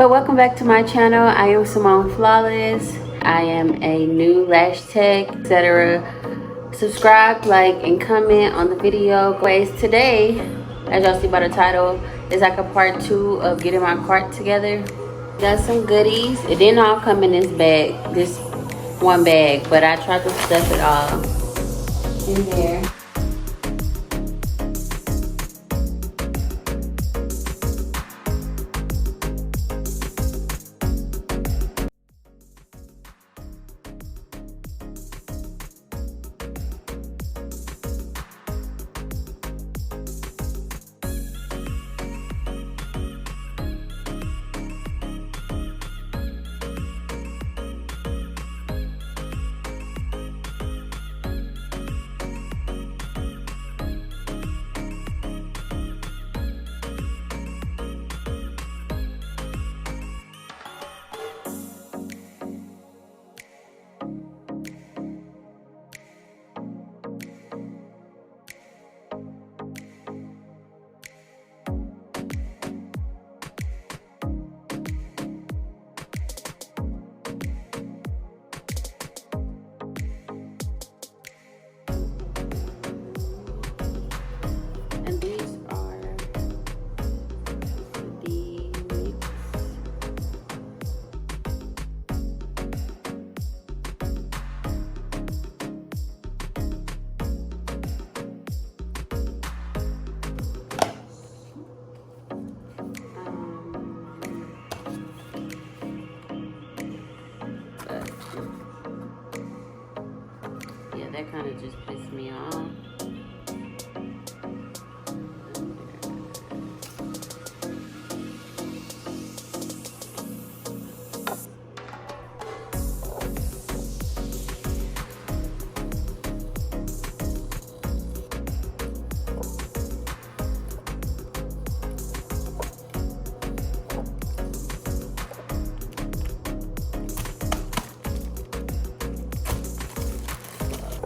But welcome back to my channel. I am Simone Flawless. I am a new lash tech, etc. Subscribe, like, and comment on the video. Guys, today, as y'all see by the title, is like a part 2 of getting my cart together. Got some goodies. It didn't all come in this bag, this one bag, but I tried to stuff it all in there. That kind of just pissed me off.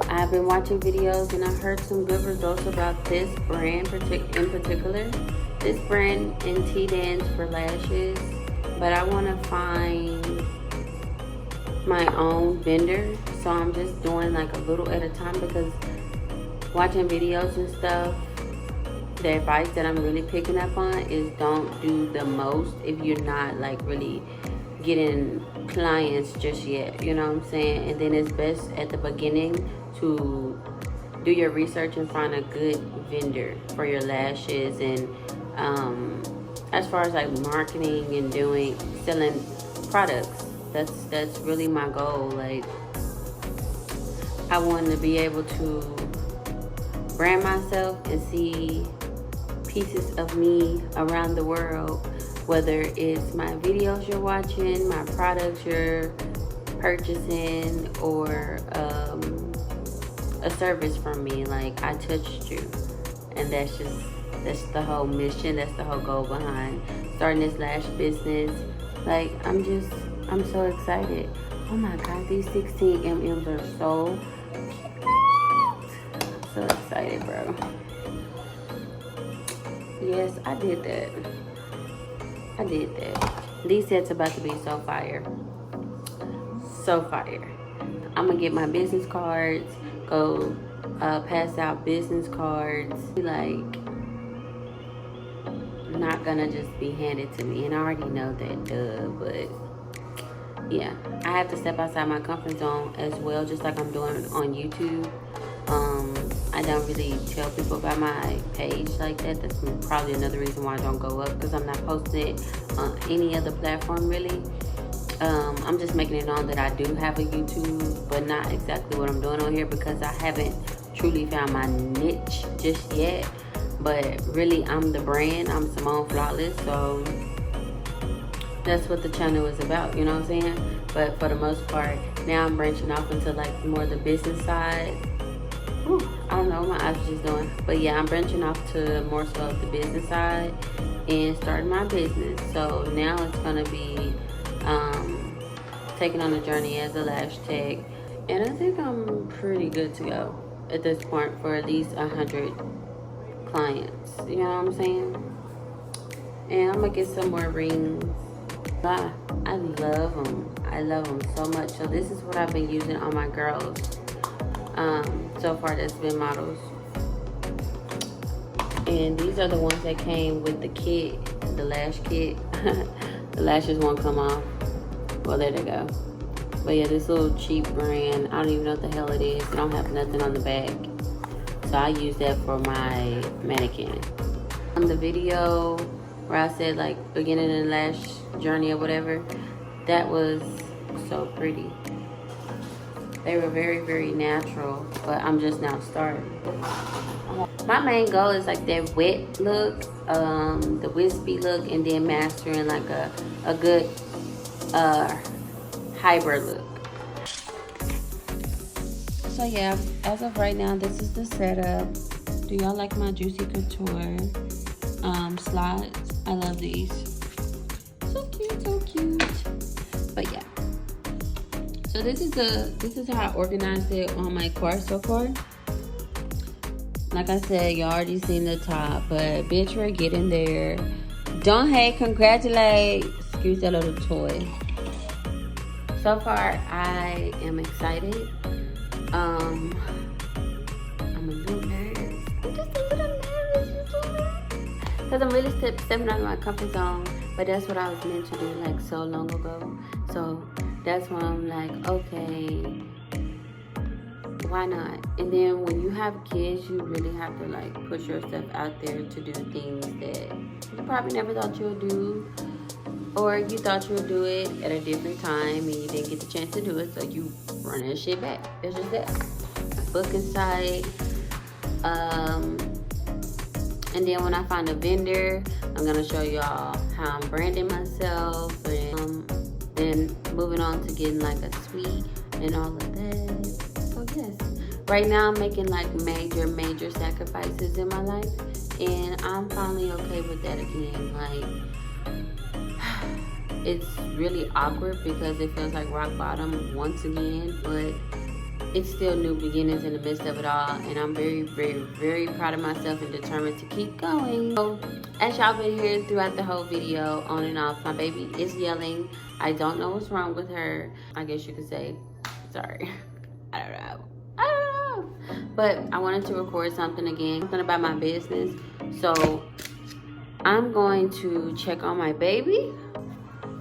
I've been watching videos and I heard some good results about this brand in particular. This brand NT Dance for lashes, but I want to find my own vendor, so I'm just doing like a little at a time, because watching videos and stuff, the advice that I'm really picking up on is don't do the most if you're not like really getting clients just yet, you know what I'm saying? And then it's best at the beginning to do your research and find a good vendor for your lashes. And as far as like marketing and selling products, that's really my goal. Like, I want to be able to brand myself and see pieces of me around the world, whether it's my videos you're watching, my products you're purchasing, or a service from me, like I touched you. And that's the whole mission, that's the whole goal behind starting this lash business. Like, I'm so excited. Oh my god, these 16 MMs are so cute. I'm so excited, bro. Yes, I did that. These sets about to be so fire. So fire. I'm gonna get my business cards, go pass out business cards. Like, not gonna just be handed to me, and I already know that, but yeah, I have to step outside my comfort zone as well, just like I'm doing on YouTube. I don't really tell people about my page like that. That's probably another reason why I don't go up, because I'm not posting it on any other platform really. I'm just making it known that I do have a YouTube, but not exactly what I'm doing on here, because I haven't truly found my niche just yet. But really, I'm the brand. I'm Simone Flawless, so that's what the channel is about, you know what I'm saying? But for the most part, now I'm branching off into like more the business side. Whew, I don't know what my eyes are just doing, but yeah, I'm branching off to more so of the business side and starting my business. So now it's gonna be taking on a journey as a lash tech, and I think I'm pretty good to go at this point for at least 100 clients, you know what I'm saying? And I'm gonna get some more rings I love them. I love them so much. So this is what I've been using on my girls. So far that's been models. And these are the ones that came with the kit, the lash kit. The lashes won't come off. Well, there they go. But yeah, this little cheap brand, I don't even know what the hell it is. It don't have nothing on the back. So I use that for my mannequin. On the video where I said like beginning of the lash journey or whatever, that was so pretty. They were very, very natural, but I'm just now starting. My main goal is like that wet look, the wispy look, and then mastering like a good hybrid look. So yeah, as of right now, this is the setup. Do y'all like my Juicy Couture slides? I love these. So cute, so cute. But yeah. So this is how I organized it on my card so far. Like I said, you already seen the top, but bitch, we're getting there. Don't hate, congratulate. Excuse that little toy. So far, I am excited. I'm a little nervous. I'm just a little nervous, because I'm really stepping out of my comfort zone. But that's what I was meant to do like so long ago. So that's why I'm like, okay, why not? And then when you have kids, you really have to like push yourself out there to do things that you probably never thought you would do, or you thought you would do it at a different time and you didn't get the chance to do it, so you run that shit back. It's just that. Booking site. And then when I find a vendor, I'm gonna show y'all how I'm branding myself, and then moving on to getting like a suite and all of that. So yes, right now I'm making like major sacrifices in my life, and I'm finally okay with that again. Like, it's really awkward because it feels like rock bottom once again, but it's still new beginnings in the midst of it all, and I'm very proud of myself and determined to keep going. So, as y'all been hearing throughout the whole video, on and off, my baby is yelling. I don't know what's wrong with her. I guess you could say, sorry. I don't know. But I wanted to record something again, something about my business. So I'm going to check on my baby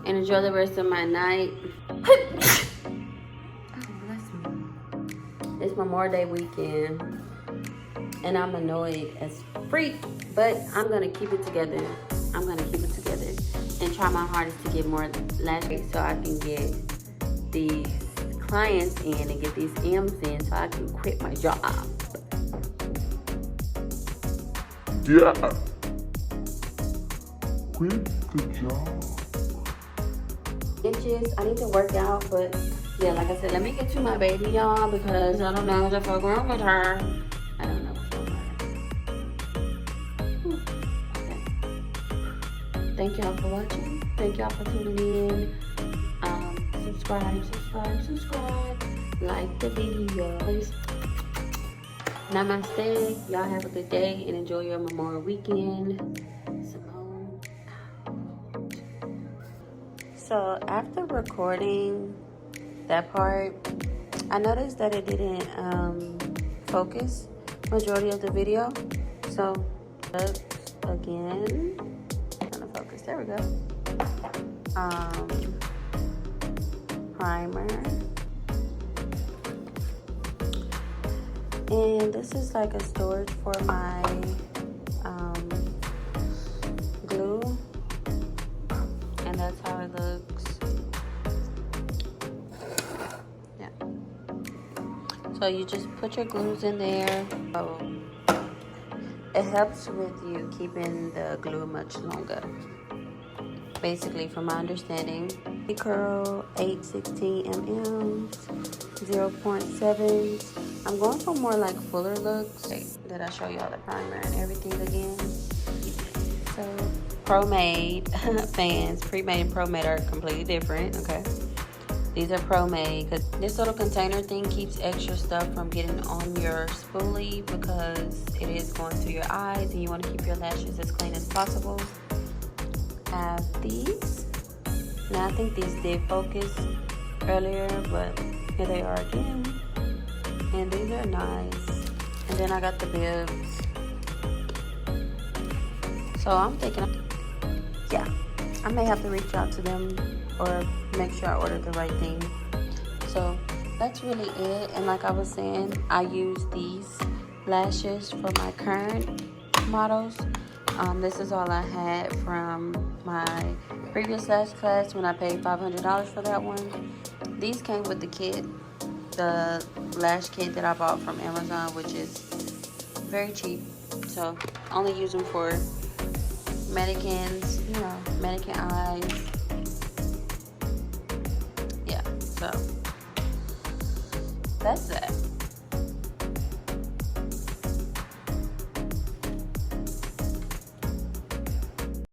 and enjoy the rest of my night. It's Memorial Day weekend, and I'm annoyed as freak, but I'm gonna keep it together. I'm gonna keep it together and try my hardest to get more lashes so I can get these clients in and get these M's in so I can quit my job. Yeah. Quit the job. Inches, I need to work out, but yeah, like I said, let me get to my baby, y'all, because I don't know what the fuck wrong with her. I don't know what's wrong with her. Okay. Thank y'all for watching. Thank y'all for tuning in. Subscribe. Like the videos. Namaste. Y'all have a good day and enjoy your Memorial weekend. Simone out. So after recording that part, I noticed that it didn't focus majority of the video. So again, gonna focus. There we go. Primer, and this is like a storage for my glue, and that's how it looks. Yeah. So you just put your glues in there. So it helps with you keeping the glue much longer. Basically, from my understanding, curl 816 mm, 0.7. I'm going for more like fuller looks. Did I show y'all the primer and everything again? So pro-made fans, pre-made and pro-made are completely different. Okay, these are pro-made because this little container thing keeps extra stuff from getting on your spoolie because it is going through your eyes and you want to keep your lashes as clean as possible. Have these. Now I think these did focus earlier, but here they are again. And these are nice. And then I got the bibs. So I'm thinking, yeah, I may have to reach out to them or make sure I ordered the right thing. So that's really it. And like I was saying, I use these lashes for my current models. This is all I had from my previous lash class when I paid $500 for that one. These came with the kit, the lash kit that I bought from Amazon, which is very cheap. So only use them for mannequins, you know, mannequin eyes. Yeah, so that's that.